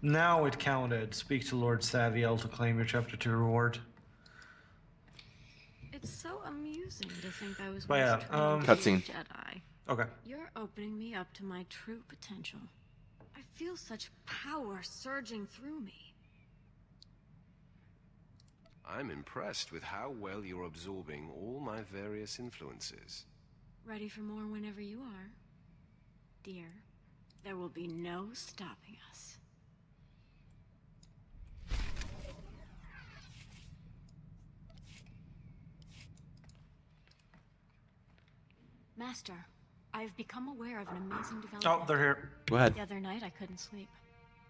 Now it counted. Speak to Lord Saviel to claim your chapter 2 reward. It's so amusing to think I was But once yeah, trained to be a Cutscene. Jedi. Okay. You're opening me up to my true potential. I feel such power surging through me. I'm impressed with how well you're absorbing all my various influences. Ready for more whenever you are, dear. There will be no stopping us. Master, I've become aware of an amazing development. Oh, they're here. Go ahead. The other night I couldn't sleep.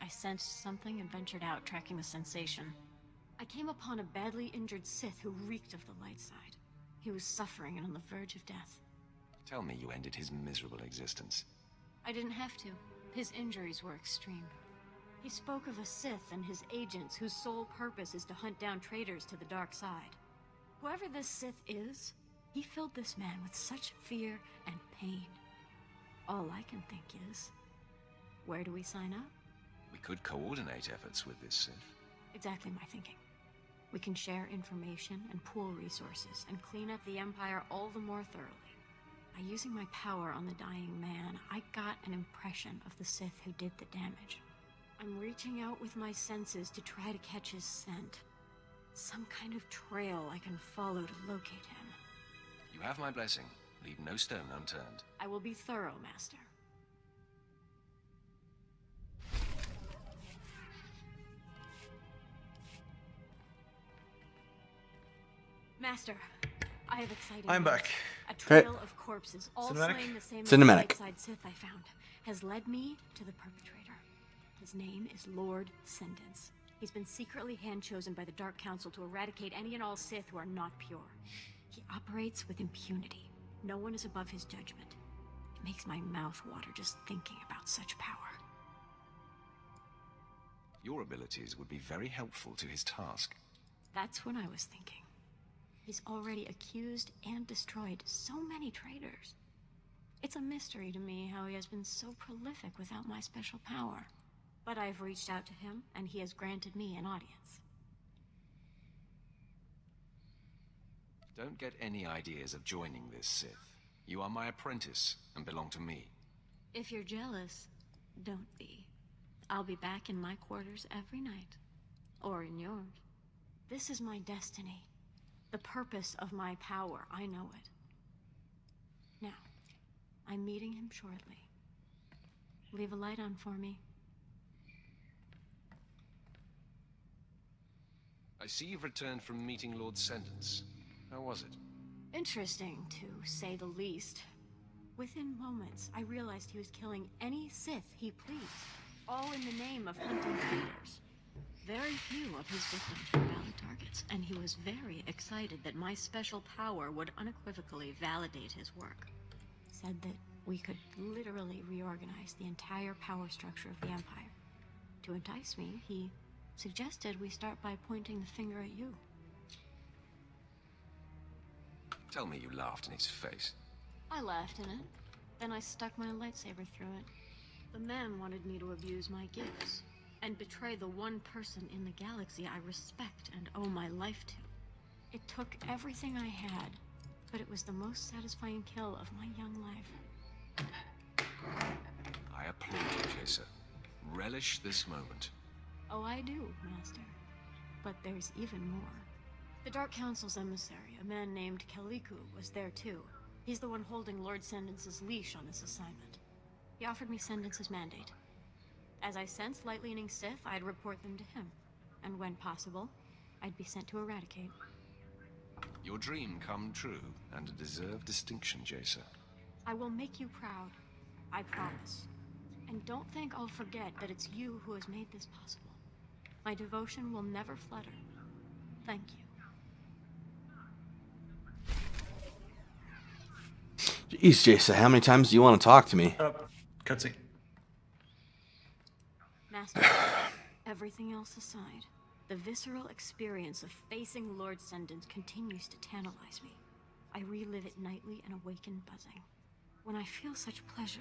I sensed something and ventured out, tracking the sensation. I came upon a badly injured Sith who reeked of the light side. He was suffering and on the verge of death. Tell me you ended his miserable existence. I didn't have to. His injuries were extreme. He spoke of a Sith and his agents whose sole purpose is to hunt down traitors to the dark side. Whoever this Sith is, he filled this man with such fear and pain. All I can think is, where do we sign up? We could coordinate efforts with this Sith. Exactly my thinking. We can share information and pool resources and clean up the Empire all the more thoroughly. By using my power on the dying man, I got an impression of the Sith who did the damage. I'm reaching out with my senses to try to catch his scent. Some kind of trail I can follow to locate him. You have my blessing. Leave no stone unturned. I will be thorough, Master. Master, I have exciting I'm news. back. A trail of corpses, all Cinematic? slaying the same Cinematic. side Sith I found, has led me to the perpetrator. His name is Lord Sendence. He's been secretly hand-chosen by the Dark Council to eradicate any and all Sith who are not pure. He operates with impunity. No one is above his judgment. It makes my mouth water just thinking about such power. Your abilities would be very helpful to his task. That's what I was thinking. He's already accused and destroyed so many traitors. It's a mystery to me how he has been so prolific without my special power. But I've reached out to him, and he has granted me an audience. Don't get any ideas of joining this Sith. You are my apprentice and belong to me. If you're jealous, don't be. I'll be back in my quarters every night. Or in yours. This is my destiny. The purpose of my power, I know it. Now, I'm meeting him shortly. Leave a light on for me. I see you've returned from meeting Lord Sendence. How was it? Interesting, to say the least. Within moments, I realized he was killing any Sith he pleased, all in the name of hunting traitors. Very few of his victims were valid targets, and he was very excited that my special power would unequivocally validate his work. Said that we could literally reorganize the entire power structure of the Empire. To entice me, he suggested we start by pointing the finger at you. Tell me you laughed in his face. I laughed in it. Then I stuck my lightsaber through it. The man wanted me to abuse my gifts and betray the one person in the galaxy I respect and owe my life to. It took everything I had, but it was the most satisfying kill of my young life. I applaud you, Jaesa. Relish this moment. Oh, I do, Master. But there's even more. The Dark Council's emissary, a man named Kaliku, was there too. He's the one holding Lord Sendence's leash on this assignment. He offered me Sendence's mandate. As I sensed light-leaning Sith, I'd report them to him. And when possible, I'd be sent to eradicate. Your dream come true, and a deserved distinction, Jaesa. I will make you proud. I promise. And don't think I'll forget that it's you who has made this possible. My devotion will never flutter. Thank you. Jeez, Jaesa, how many times do you want to talk to me? Cutscene. Master, everything else aside, the visceral experience of facing Lord Sendence continues to tantalize me. I relive it nightly and awaken buzzing. When I feel such pleasure,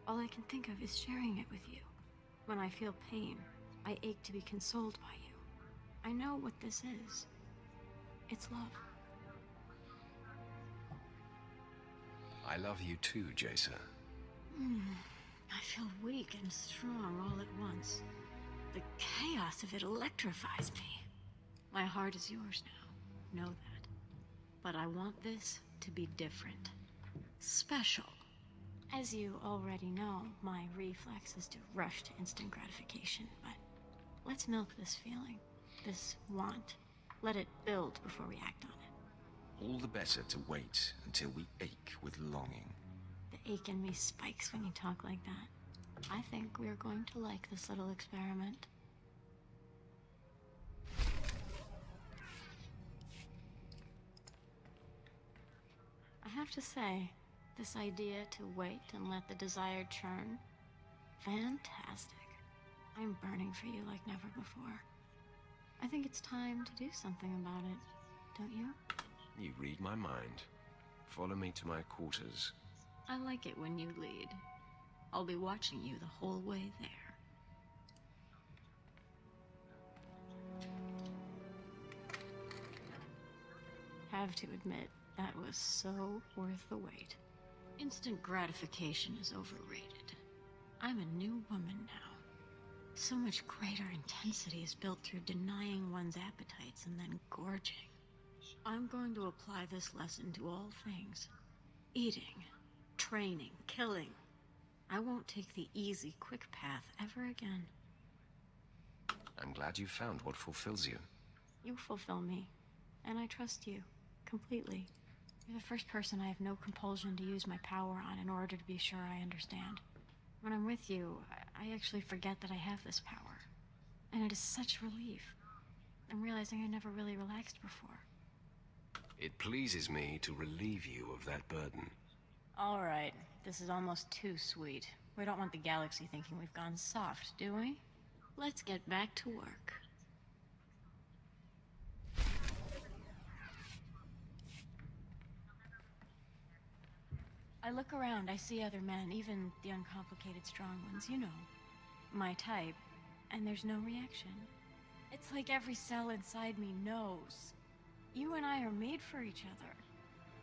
all I can think of is sharing it with you. When I feel pain, I ache to be consoled by you. I know what this is. It's love. I love you too, Jaesa. I feel weak and strong all at once. The chaos of it electrifies me. My heart is yours now. Know that. But I want this to be different. Special. As you already know, my reflex is to rush to instant gratification, but let's milk this feeling, this want. Let it build before we act on it. All the better to wait until we ache with longing. The ache in me spikes when you talk like that. I think we're going to like this little experiment. I have to say, this idea to wait and let the desire churn, fantastic. I'm burning for you like never before. I think it's time to do something about it, don't you? You read my mind. Follow me to my quarters. I like it when you lead. I'll be watching you the whole way there. Have to admit, that was so worth the wait. Instant gratification is overrated. I'm a new woman now. So much greater intensity is built through denying one's appetites and then gorging. I'm going to apply this lesson to all things. Eating, training, killing. I won't take the easy, quick path ever again. I'm glad you found what fulfills you. You fulfill me, and I trust you completely. You're the first person I have no compulsion to use my power on in order to be sure I understand. When I'm with you, I actually forget that I have this power. And it is such relief. I'm realizing I never really relaxed before. It pleases me to relieve you of that burden. All right, this is almost too sweet. We don't want the galaxy thinking we've gone soft, do we? Let's get back to work. I look around, I see other men, even the uncomplicated strong ones, you know. My type, and there's no reaction. It's like every cell inside me knows. You and I are made for each other.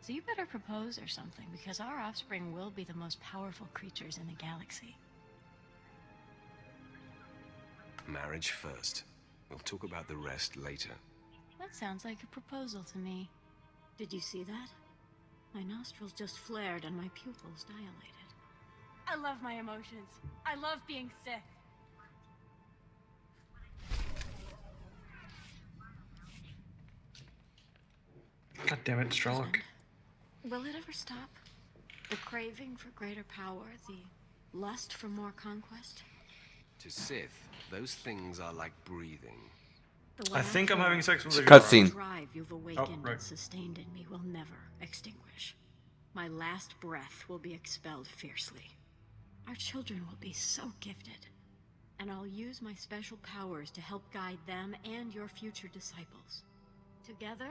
So you better propose or something, because our offspring will be the most powerful creatures in the galaxy. Marriage first. We'll talk about the rest later. That sounds like a proposal to me. Did you see that? My nostrils just flared and my pupils dilated. I love my emotions. I love being Sith. God damn it, Strelok. Will it ever stop? The craving for greater power, the lust for more conquest? To Sith, those things are like breathing. I think I'm having sex with a Cutscene. The drive you've awakened right. and sustained in me will never extinguish. My last breath will be expelled fiercely. Our children will be so gifted. And I'll use my special powers to help guide them and your future disciples. Together,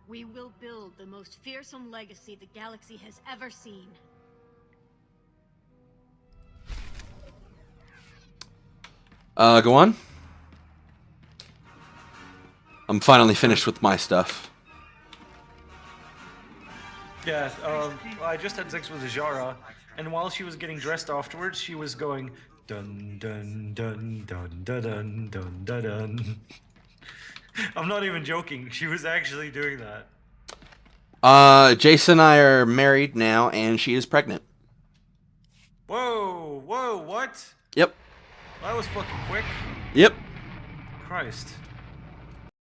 we will build the most fearsome legacy the galaxy has ever seen. Go on. I'm finally finished with my stuff. Yeah, I just had sex with Ajara, and while she was getting dressed afterwards, she was going dun dun dun dun dun dun dun dun dun. I'm not even joking. She was actually doing that. Jason and I are married now, and she is pregnant. Whoa, whoa, what? Yep. That was fucking quick. Yep. Christ.